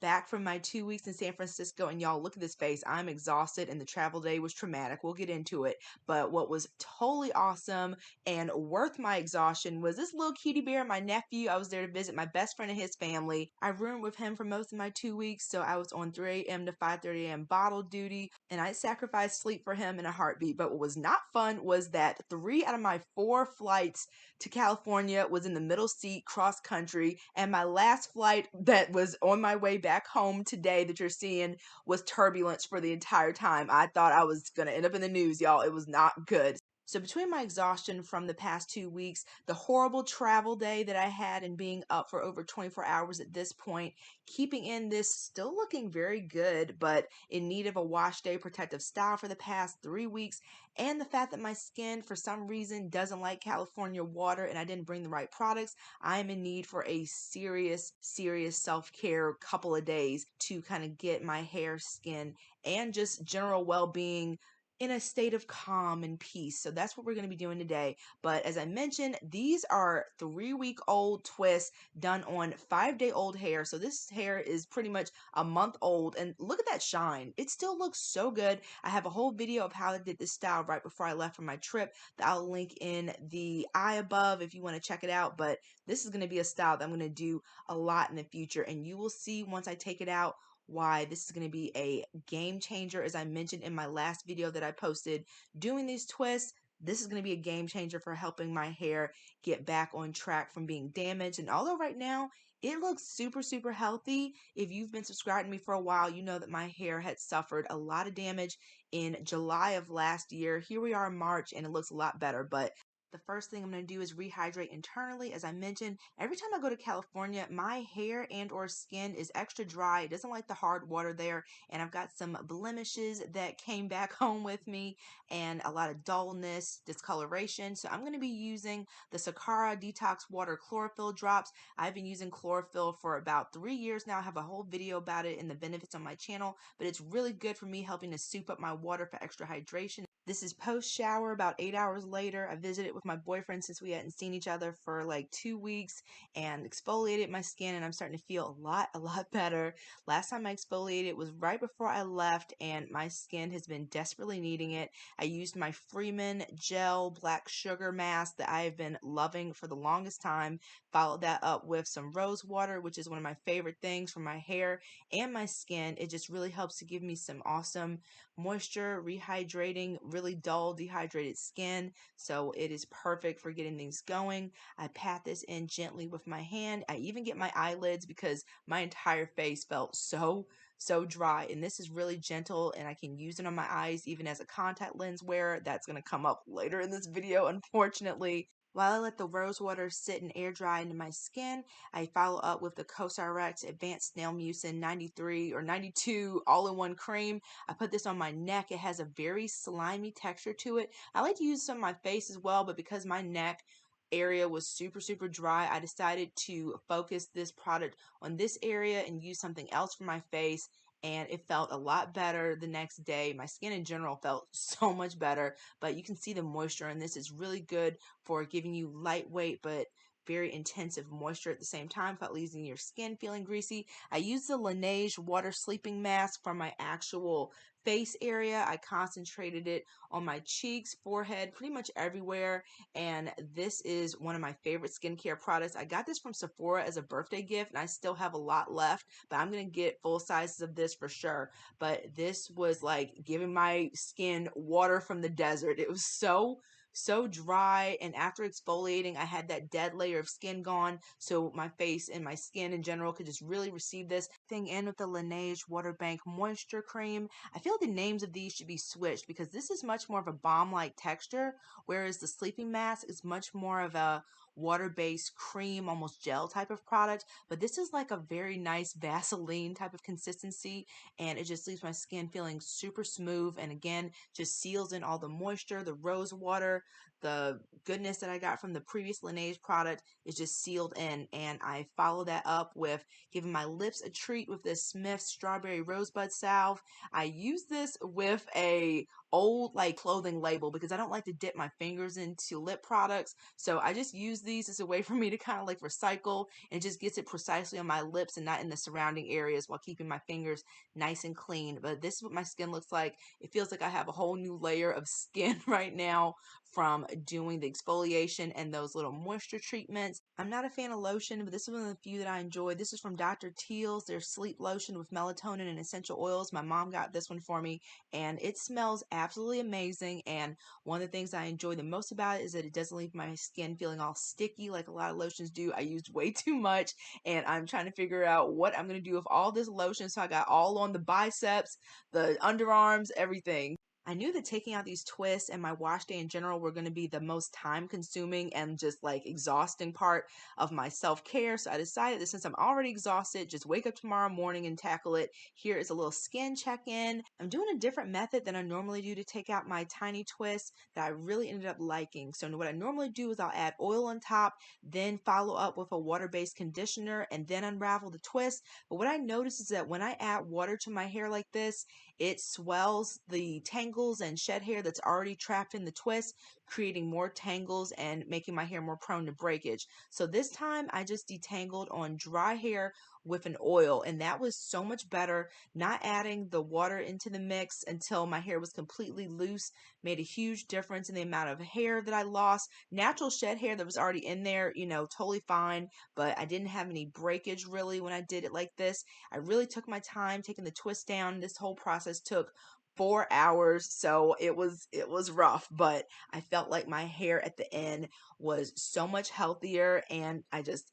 back from my 2 weeks in San Francisco, and y'all, look at this face. I'm exhausted, and the travel day was traumatic. We'll get into it. But what was totally awesome and worth my exhaustion was this little cutie bear, my nephew. I was there to visit my best friend and his family. I roomed with him for most of my 2 weeks, so I was on 3 a.m. to 5:30 a.m. bottle duty, and I sacrificed sleep for him in a heartbeat. But what was not fun was that 3 out of my 4 flights to California was in the middle seat cross country, and my last flight that was on my way back home today that you're seeing was turbulence for the entire time. I thought I was going to end up in the news, y'all. It was not good. So between my exhaustion from the past 2 weeks, the horrible travel day that I had, and being up for over 24 hours at this point, keeping in this still looking very good, but in need of a wash day protective style for the past 3 weeks, and the fact that my skin for some reason doesn't like California water and I didn't bring the right products, I am in need for a serious self-care couple of days to kind of get my hair, skin, and just general well-being in a state of calm and peace. So that's what we're going to be doing today. But as I mentioned, these are 3-week-old twists done on 5-day-old hair. So this hair is pretty much a month old, and look at that shine. It still looks so good. I have a whole video of how I did this style right before I left for my trip that I'll link in the eye above if you want to check it out. But this is going to be a style that I'm going to do a lot in the future, and you will see once I take it out why this is going to be a game changer. As I mentioned in my last video that I posted, doing these twists, this is going to be a game changer for helping my hair get back on track from being damaged. And although right now it looks super healthy, if you've been subscribing to me for a while, you know that my hair had suffered a lot of damage in July of last year. Here we are in March, and it looks a lot better. But the first thing I'm going to do is rehydrate internally. As I mentioned, every time I go to California, my hair and or skin is extra dry. It doesn't like the hard water there, and I've got some blemishes that came back home with me and a lot of dullness, discoloration. So I'm going to be using the Sakara Detox Water Chlorophyll drops. I've been using chlorophyll for about 3 years now. I have a whole video about it and the benefits on my channel, but it's really good for me, helping to soup up my water for extra hydration. This is post shower, about 8 hours later. I visited with my boyfriend since we hadn't seen each other for like 2 weeks, and exfoliated my skin, and I'm starting to feel a lot better. Last time I exfoliated was right before I left, and my skin has been desperately needing it. I used my Freeman Gel Black Sugar Mask that I have been loving for the longest time. Followed that up with some rose water, which is one of my favorite things for my hair and my skin. It just really helps to give me some awesome moisture, rehydrating really dull, dehydrated skin. So it is perfect for getting things going. I pat this in gently with my hand. I even get my eyelids because my entire face felt so dry, and this is really gentle, and I can use it on my eyes even as a contact lens wearer. That's going to come up later in this video, unfortunately. While I let the rose water sit and air dry into my skin, I follow up with the CosRx Advanced Snail Mucin 93 or 92 all-in-one cream. I put this on my neck. It has a very slimy texture to it. I like to use some on my face as well, but because my neck area was super dry, I decided to focus this product on this area and use something else for my face, and it felt a lot better the next day. My skin in general felt so much better, but you can see the moisture in this is really good for giving you lightweight but very intensive moisture at the same time without leaving your skin feeling greasy. I use the Laneige water sleeping mask for my actual face area. I concentrated it on my cheeks, forehead, pretty much everywhere, and this is one of my favorite skincare products. I got this from Sephora as a birthday gift, and I still have a lot left, but I'm going to get full sizes of this for sure. But this was like giving my skin water from the desert. It was so dry, and after exfoliating I had that dead layer of skin gone, so my face and my skin in general could just really receive this thing in with the Laneige Water Bank Moisture Cream. I feel like the names of these should be switched because this is much more of a balm-like texture, whereas the sleeping mask is much more of a water-based cream, almost gel type of product. But this is like a very nice Vaseline type of consistency, and it just leaves my skin feeling super smooth, and again just seals in all the moisture. The rose water the goodness that I got from the previous Laneige product is just sealed in, and I follow that up with giving my lips a treat with this Smith's Strawberry Rosebud Salve. I use this with a old like clothing label because I don't like to dip my fingers into lip products. So I just use these as a way for me to kind of like recycle, and it just gets it precisely on my lips and not in the surrounding areas while keeping my fingers nice and clean. But this is what my skin looks like. It feels like I have a whole new layer of skin right now from doing the exfoliation and those little moisture treatments. I'm not a fan of lotion, but this is one of the few that I enjoy. This is from Dr. Teal's, their sleep lotion with melatonin and essential oils. My mom got this one for me, and it smells absolutely amazing. And one of the things I enjoy the most about it is that it doesn't leave my skin feeling all sticky like a lot of lotions do. I used way too much, and I'm trying to figure out what I'm going to do with all this lotion. So I got all on the biceps, the underarms, everything. I knew that taking out these twists and my wash day in general were going to be the most time consuming and just like exhausting part of my self care. So I decided that since I'm already exhausted, just wake up tomorrow morning and tackle it. Here is a little skin check in. I'm doing a different method than I normally do to take out my tiny twists that I really ended up liking. So what I normally do is I'll add oil on top, then follow up with a water based conditioner, and then unravel the twist. But what I noticed is that when I add water to my hair like this, it swells the tangles and shed hair that's already trapped in the twist, creating more tangles and making my hair more prone to breakage. So this time I just detangled on dry hair with an oil, and that was so much better. Not adding the water into the mix until my hair was completely loose made a huge difference in the amount of hair that I lost. Natural shed hair that was already in there, totally fine, but I didn't have any breakage really when I did it like this. I really took my time taking the twist down. This whole process took 4 hours, so it was rough, but I felt like my hair at the end was so much healthier, and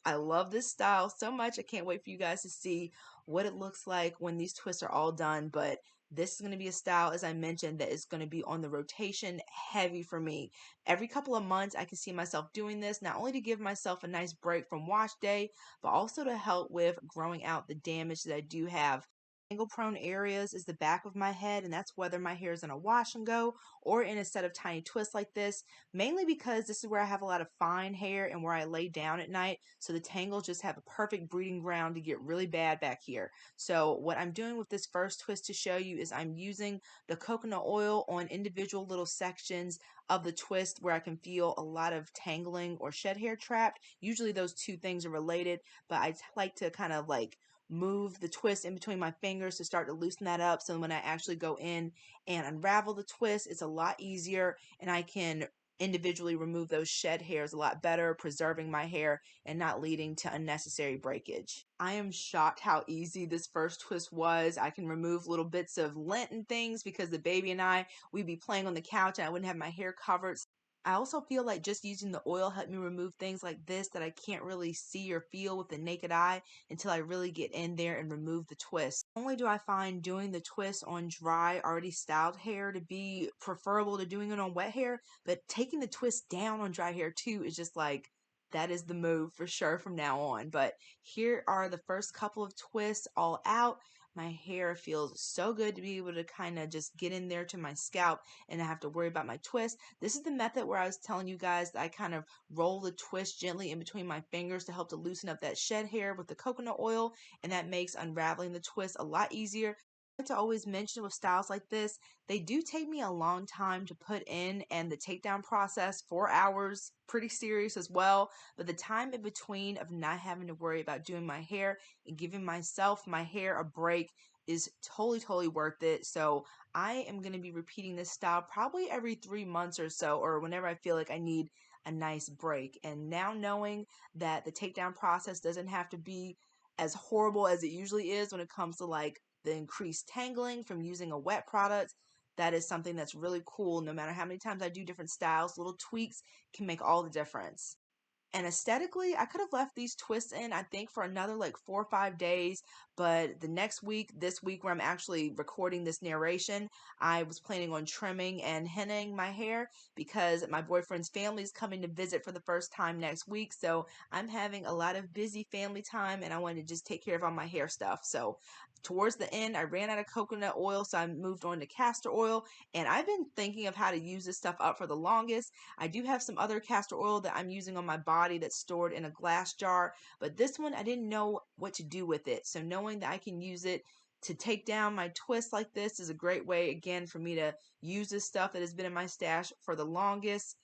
I love this style so much. I can't wait for you guys to see what it looks like when these twists are all done. But this is going to be a style, as I mentioned, that is going to be on the rotation heavy for me. Every couple of months I can see myself doing this, not only to give myself a nice break from wash day, but also to help with growing out the damage that I do have. Angle prone areas is the back of my head, and that's whether my hair is in a wash and go or in a set of tiny twists like this, mainly because this is where I have a lot of fine hair and where I lay down at night, so the tangles just have a perfect breeding ground to get really bad back here. So what I'm doing with this first twist to show you is I'm using the coconut oil on individual little sections of the twist where I can feel a lot of tangling or shed hair trapped. Usually those two things are related, but I like to kind of like move the twist in between my fingers to start to loosen that up, so when I actually go in and unravel the twist, it's a lot easier, and I can individually remove those shed hairs a lot better, preserving my hair and not leading to unnecessary breakage. I am shocked how easy this first twist was. I can remove little bits of lint and things because the baby and we'd be playing on the couch and I wouldn't have my hair covered. I also feel like just using the oil helped me remove things like this that I can't really see or feel with the naked eye until I really get in there and remove the twist. Not only do I find doing the twist on dry, already styled hair to be preferable to doing it on wet hair, but taking the twist down on dry hair too is just like, that is the move for sure from now on. But here are the first couple of twists all out. My hair feels so good to be able to kind of just get in there to my scalp and not have to worry about my twist. This is the method where I was telling you guys that I kind of roll the twist gently in between my fingers to help to loosen up that shed hair with the coconut oil, and that makes unraveling the twist a lot easier. I like to always mention with styles like this, they do take me a long time to put in, and the takedown process, 4 hours, pretty serious as well. But the time in between of not having to worry about doing my hair and giving myself, my hair, a break is totally worth it. So I am going to be repeating this style probably every 3 months or so, or whenever I feel like I need a nice break. And now knowing that the takedown process doesn't have to be as horrible as it usually is when it comes to like the increased tangling from using a wet product, that is something that's really cool. No matter how many times I do different styles, little tweaks can make all the difference. And aesthetically, I could have left these twists in, I think, for another like 4 or 5 days. But the next week, this week where I'm actually recording this narration, I was planning on trimming and hennaing my hair because my boyfriend's family is coming to visit for the first time next week. So I'm having a lot of busy family time and I wanted to just take care of all my hair stuff. So towards the end, I ran out of coconut oil, so I moved on to castor oil. And I've been thinking of how to use this stuff up for the longest. I do have some other castor oil that I'm using on my body that's stored in a glass jar, but this one I didn't know what to do with it. So knowing that I can use it to take down my twists like this is a great way, again, for me to use this stuff that has been in my stash for the longest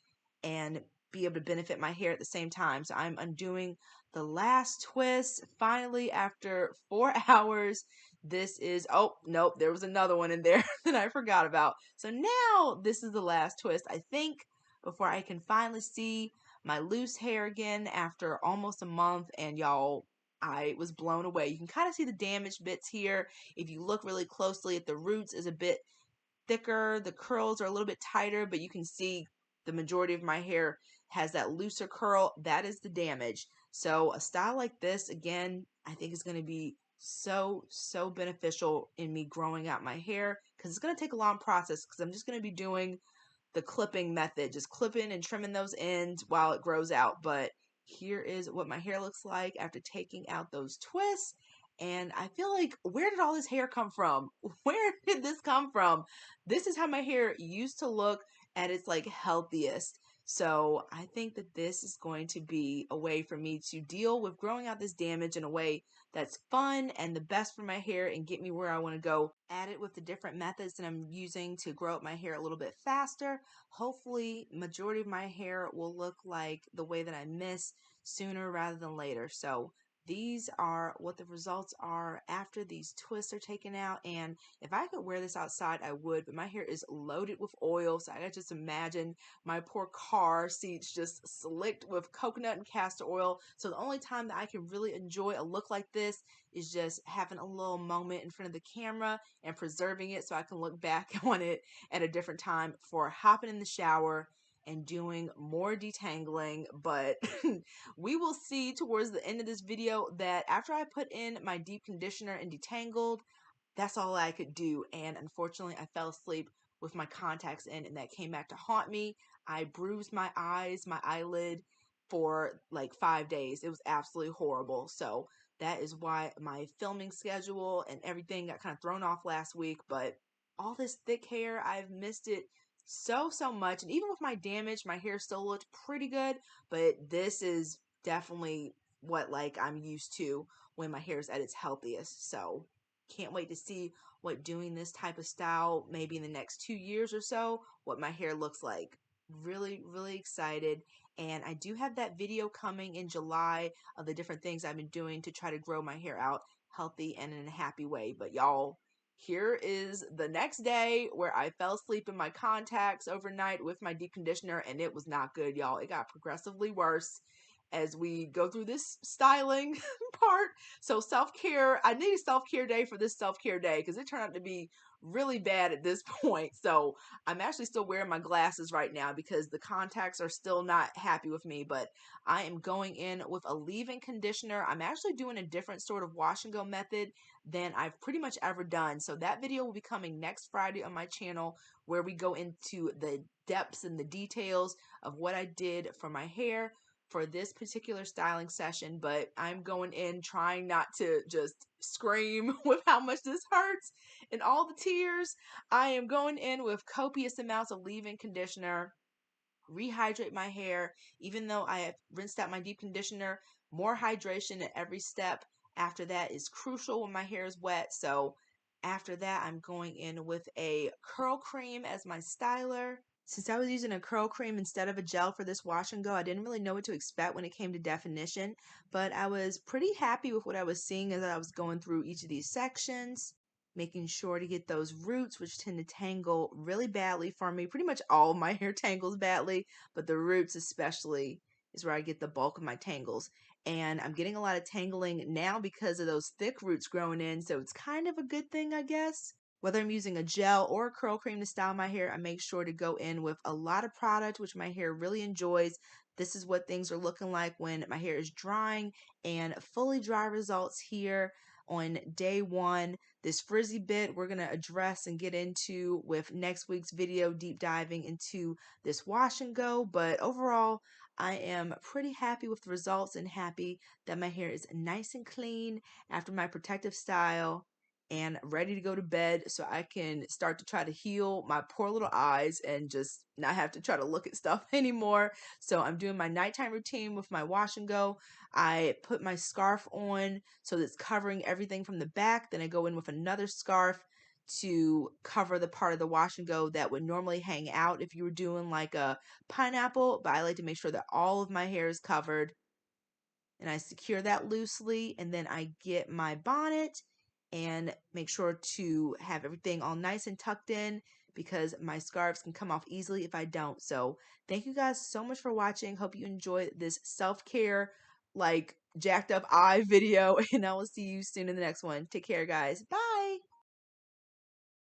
and be able to benefit my hair at the same time. So I'm undoing the last twist finally after 4 hours. This is, oh, nope, there was another one in there that I forgot about. So now this is the last twist, I think, before I can finally see my loose hair again after almost a month. And y'all, I was blown away. You can kind of see the damaged bits here. If you look really closely at the roots is a bit thicker, the curls are a little bit tighter, but you can see the majority of my hair has that looser curl. That is the damage. So a style like this, again, I think is going to be so beneficial in me growing out my hair because it's going to take a long process because I'm just going to be doing the clipping method, just clipping and trimming those ends while it grows out. But here is what my hair looks like after taking out those twists. And I feel like, where did all this hair come from? Where did this come from? This is how my hair used to look at its like healthiest. So I think that this is going to be a way for me to deal with growing out this damage in a way that's fun and the best for my hair and get me where I want to go. Add it with the different methods that I'm using to grow up my hair a little bit faster. Hopefully, majority of my hair will look like the way that I miss sooner rather than later. So these are what the results are after these twists are taken out. And if I could wear this outside, I would, but my hair is loaded with oil. So I can just imagine my poor car seats just slicked with coconut and castor oil. So the only time that I can really enjoy a look like this is just having a little moment in front of the camera and preserving it so I can look back on it at a different time for hopping in the shower and doing more detangling. But we will see towards the end of this video that after I put in my deep conditioner and detangled, that's all I could do. And unfortunately, I fell asleep with my contacts in, and that came back to haunt me. I bruised my eyes, my eyelid for like 5 days. It was absolutely horrible. So that is why my filming schedule and everything got kind of thrown off last week. But all this thick hair, I've missed it so much. And even with my damage, my hair still looked pretty good. But this is definitely what like I'm used to when my hair is at its healthiest. So can't wait to see what doing this type of style maybe in the next 2 years or so, what my hair looks like. Really excited. And I do have that video coming in July of the different things I've been doing to try to grow my hair out healthy and in a happy way. But y'all, here is the next day where I fell asleep in my contacts overnight with my deep conditioner, and it was not good, y'all. It got progressively worse as we go through this styling part. So self-care, I need a self-care day for this self-care day because it turned out to be really bad at this point. So I'm actually still wearing my glasses right now because the contacts are still not happy with me, but I am going in with a leave-in conditioner. I'm actually doing a different sort of wash and go method than I've pretty much ever done. So that video will be coming next Friday on my channel where we go into the depths and the details of what I did for my hair for this particular styling session. But I'm going in trying not to just scream with how much this hurts and all the tears. I am going in with copious amounts of leave-in conditioner, rehydrate my hair. Even though I have rinsed out my deep conditioner, more hydration at every step after that is crucial when my hair is wet. So after that, I'm going in with a curl cream as my styler. Since I was using a curl cream instead of a gel for this wash and go, I didn't really know what to expect when it came to definition, but I was pretty happy with what I was seeing as I was going through each of these sections, making sure to get those roots, which tend to tangle really badly for me. Pretty much all of my hair tangles badly, but the roots especially is where I get the bulk of my tangles. And I'm getting a lot of tangling now because of those thick roots growing in, so it's kind of a good thing, I guess. Whether I'm using a gel or a curl cream to style my hair, I make sure to go in with a lot of product, which my hair really enjoys. this is what things are looking like when my hair is drying, and fully dry results here on day 1. This frizzy bit we're going to address and get into with next week's video, deep diving into this wash and go. But overall, I am pretty happy with the results and happy that my hair is nice and clean after my protective style and ready to go to bed so I can start to try to heal my poor little eyes and just not have to try to look at stuff anymore. So I'm doing my nighttime routine with my wash and go. I put my scarf on so that's covering everything from the back. Then I go in with another scarf to cover the part of the wash and go that would normally hang out if you were doing like a pineapple, but I like to make sure that all of my hair is covered, and I secure that loosely, and then I get my bonnet and make sure to have everything all nice and tucked in because my scarves can come off easily if I don't. So thank you guys so much for watching. Hope you enjoyed this self-care, like jacked up eye video, and I will see you soon in the next one. Take care, guys. Bye.